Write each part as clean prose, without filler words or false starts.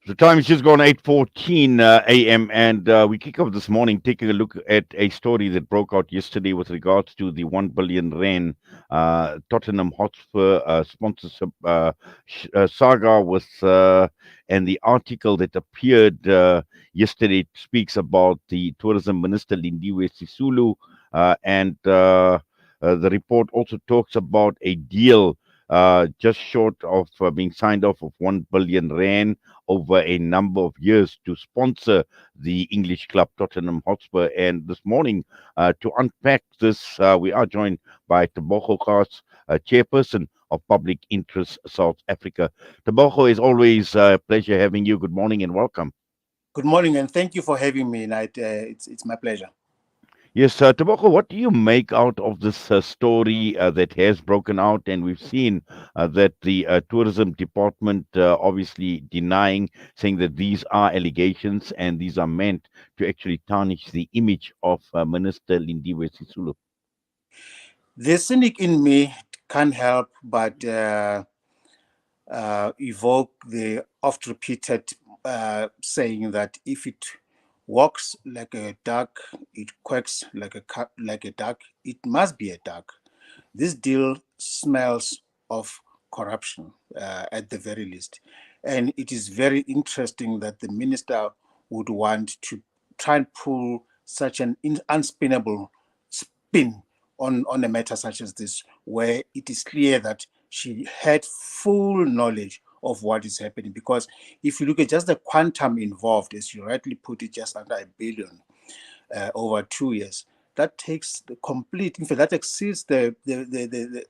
The time is just gone 8:14 a.m. and we kick off this morning taking a look at a story that broke out yesterday with regards to the 1 billion rand Tottenham Hotspur sponsorship saga with and the article that appeared yesterday speaks about the tourism minister Lindiwe Sisulu and the report also talks about a deal just short of being signed off of 1 billion rand over a number of years to sponsor the English club Tottenham Hotspur. And this morning, to unpack this, we are joined by Tebogo Kars, chairperson of Public Interest South Africa. Tebogo, is always a pleasure having you. Good morning and welcome. Good morning, and thank you for having me tonight. It's my pleasure. Yes, Tobacco, what do you make out of this story that has broken out? And we've seen that the tourism department obviously denying, saying that these are allegations and these are meant to actually tarnish the image of Minister Lindiwe Sisulu. The cynic in me can't help but evoke the oft-repeated saying that if it walks like a duck, it quacks like a duck. It must be a duck. This deal smells of corruption at the very least. And it is very interesting that the minister would want to try and pull such an unspinnable spin on a matter such as this, where it is clear that she had full knowledge of what is happening. Because if you look at just the quantum involved, as you rightly put it, just under a billion over 2 years, that takes the complete, in fact, that exceeds the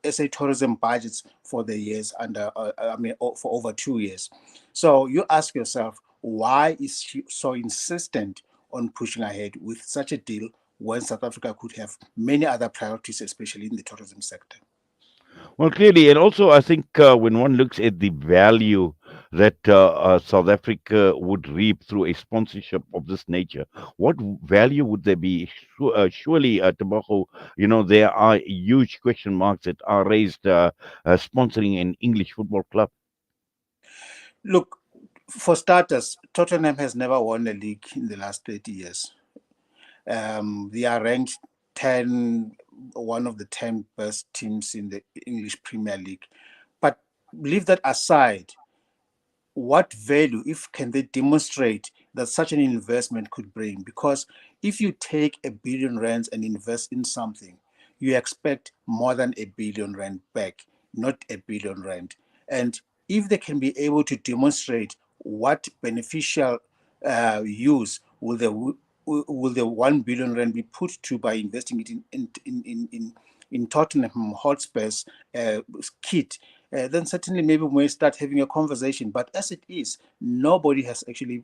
SA tourism budgets for the years under, for over 2 years. So you ask yourself, why is she so insistent on pushing ahead with such a deal when South Africa could have many other priorities, especially in the tourism sector? Well, clearly, and also I think when one looks at the value that South Africa would reap through a sponsorship of this nature, what value would there be? Surely, Tobacco, there are huge question marks that are raised sponsoring an English football club. Look, for starters, Tottenham has never won a league in the last 30 years. They are ranked 10, one of the 10 best teams in the English Premier League. But leave that aside, what value, if can they demonstrate that such an investment could bring? Because if you take a billion rands and invest in something, you expect more than a billion rand back, not a billion rand. And if they can be able to demonstrate what beneficial use will the 1 billion rand be put to by investing it in Tottenham Hotspur's kit, then certainly maybe we may start having a conversation. But as it is, nobody has actually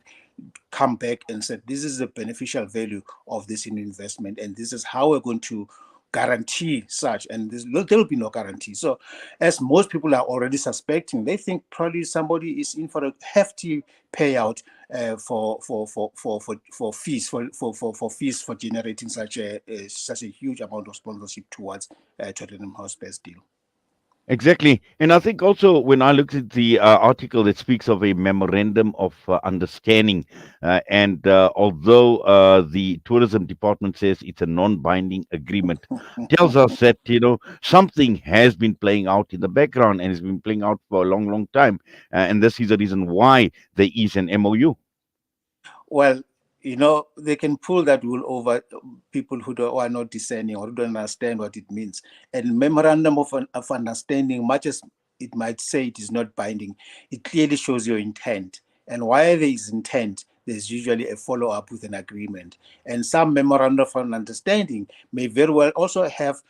come back and said, this is the beneficial value of this investment, and this is how we're going to guarantee such, and there will be no guarantee. So as most people are already suspecting, they think probably somebody is in for a hefty payout for fees for generating such a huge amount of sponsorship towards Tottenham Hotspur's deal. Exactly. And I think also when I looked at the article that speaks of a memorandum of understanding, and although the tourism department says it's a non binding agreement, tells us that, something has been playing out in the background and has been playing out for a long, long time. And this is the reason why there is an MOU. Well, they can pull that wool over people who are not discerning or who don't understand what it means. And memorandum of understanding, much as it might say it is not binding, it clearly shows your intent. And while there is intent, there's usually a follow-up with an agreement. And some memorandum of understanding may very well also have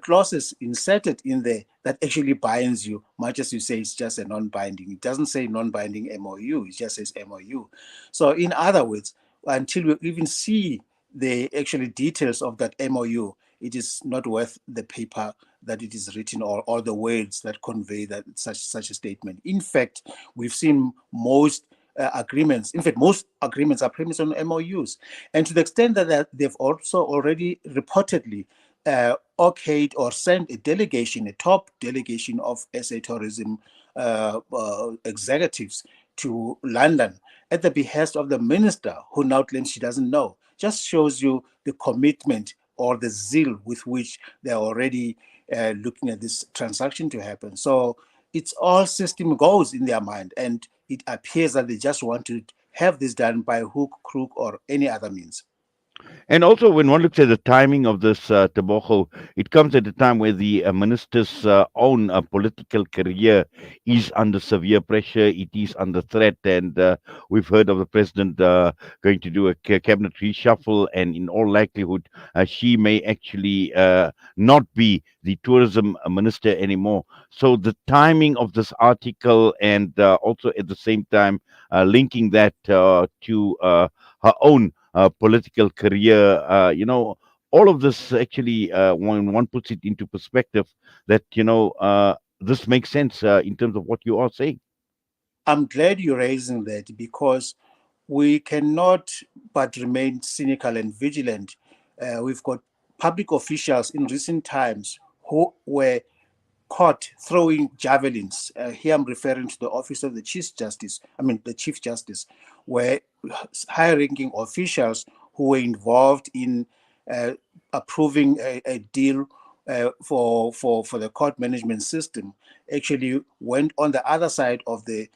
clauses inserted in there that actually binds you, much as you say it's just a non-binding. It doesn't say non-binding MOU, it just says MOU. So in other words, until we even see the actually details of that MOU, it is not worth the paper that it is written or the words that convey that such a statement. In fact, we've seen most agreements. In fact, most agreements are premised on MOUs, and to the extent that they've also already reportedly okayed or sent a delegation, a top delegation of SA tourism executives to London at the behest of the minister, who now claims she doesn't know. Just shows you the commitment or the zeal with which they're already looking at this transaction to happen. So it's all system goes in their mind, and it appears that they just want to have this done by hook, crook, or any other means. And also, when one looks at the timing of this Tobacco, it comes at a time where the minister's own political career is under severe pressure. It is under threat, and we've heard of the president going to do a cabinet reshuffle, and in all likelihood, she may actually not be the tourism minister anymore. So the timing of this article, and also at the same time linking that to her own political career. All of this actually, when one puts it into perspective, that this makes sense in terms of what you are saying. I'm glad you're raising that, because we cannot but remain cynical and vigilant. We've got public officials in recent times who were caught throwing javelins. Here I'm referring to the office of the the Chief Justice, where high-ranking officials who were involved in uh, approving a deal for the court management system actually went on the other side of the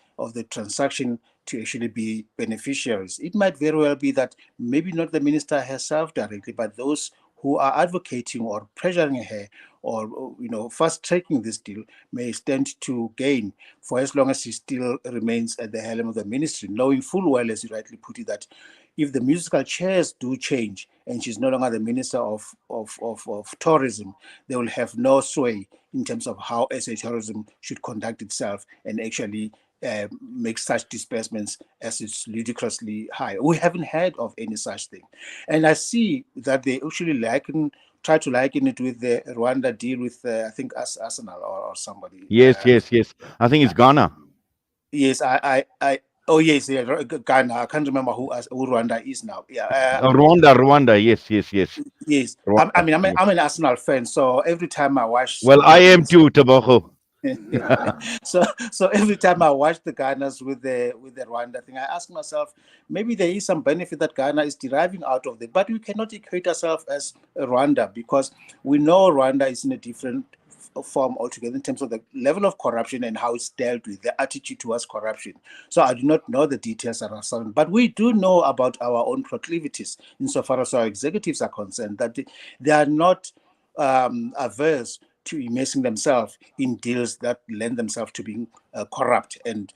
transaction to actually be beneficiaries. It might very well be that maybe not the minister herself directly, but those who are advocating or pressuring her, or fast tracking this deal, may stand to gain for as long as she still remains at the helm of the ministry, knowing full well, as you rightly put it, that if the musical chairs do change and she's no longer the minister of tourism, they will have no sway in terms of how SA tourism should conduct itself and actually make such disbursements as it's ludicrously high. We haven't heard of any such thing. And I see that they actually try to liken it with the Rwanda deal with, I think, Arsenal or somebody. Yes, yes, yes. I think it's Ghana. Yes, oh yes, yeah, Ghana. I can't remember who Rwanda is now. Yeah, Rwanda, Rwanda. Yes, yes, yes. yes. I Rwanda. mean, Yeah. I'm an Arsenal fan, so every time I watch Well, I am too, Tobacco. so every time I watch the Ghanas with the Rwanda thing, I ask myself, maybe there is some benefit that Ghana is deriving out of it, but we cannot equate ourselves as Rwanda, because we know Rwanda is in a different form altogether in terms of the level of corruption and how it's dealt with, the attitude towards corruption. So I do not know the details around Southern, but we do know about our own proclivities insofar as our executives are concerned, that they are not averse to immersing themselves in deals that lend themselves to being corrupt and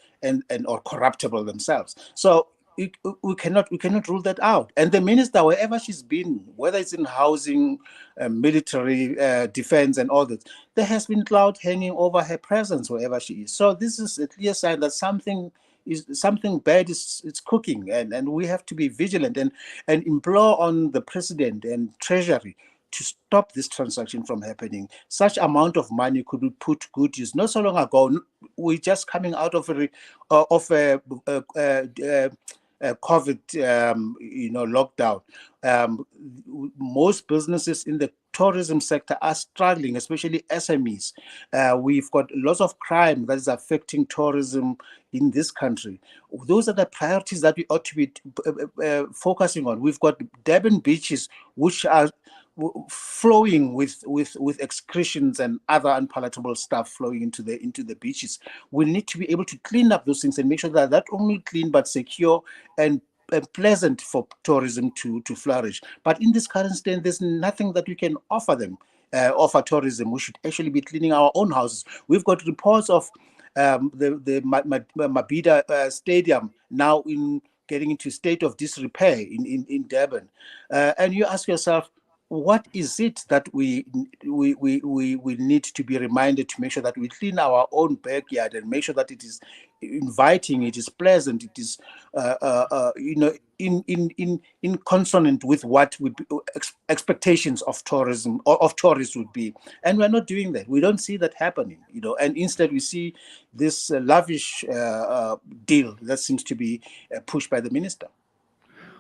or corruptible themselves. So we cannot rule that out. And the minister, wherever she's been, whether it's in housing, military, defense, and all that, there has been cloud hanging over her presence wherever she is. So this is a clear sign that something bad is cooking, and we have to be vigilant and implore on the president and treasury to stop this transaction from happening. Such amount of money could be put to good use. Not so long ago, we're just coming out of a COVID, lockdown. Um, Most businesses in the tourism sector are struggling, especially SMEs. We've got lots of crime that is affecting tourism in this country. Those are the priorities that we ought to be focusing on. We've got Durban beaches, which are flowing with excretions and other unpalatable stuff flowing into the beaches. We need to be able to clean up those things and make sure that not only clean but secure and pleasant for tourism to flourish. But in this current state, there's nothing that we can offer them. Offer tourism. We should actually be cleaning our own houses. We've got reports of the Mabida Stadium now in getting into state of disrepair in Durban, and you ask yourself, what is it that we need to be reminded to make sure that we clean our own backyard and make sure that it is inviting, it is pleasant, it is in consonant with what expectations of tourism or of tourists would be. And we're not doing that. We don't see that happening, and instead we see this lavish deal that seems to be pushed by the minister.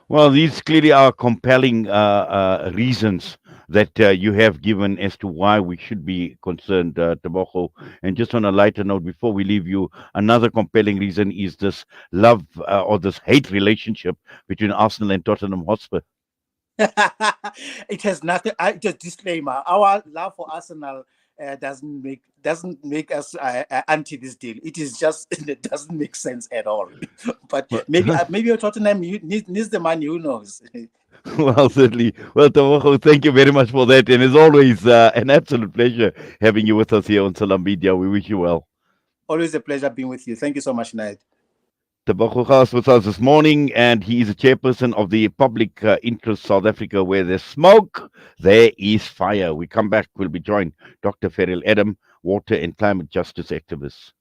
Well, these clearly are compelling reasons that you have given as to why we should be concerned, Taboho. And just on a lighter note, before we leave you, another compelling reason is this love or this hate relationship between Arsenal and Tottenham Hotspur. It has nothing. Just disclaimer: our love for Arsenal doesn't make us anti this deal. It is just it doesn't make sense at all. But Well, maybe Tottenham needs the money. Who knows? well, certainly. Well, Taboho, thank you very much for that. And as always, an absolute pleasure having you with us here on Salam Media. We wish you well. Always a pleasure being with you. Thank you so much, Nate. Tabacho Khas with us this morning, and he is a chairperson of the Public Interest South Africa. Where there's smoke, there is fire. We come back, we'll be joined Dr. Ferrell Adam, water and climate justice activist.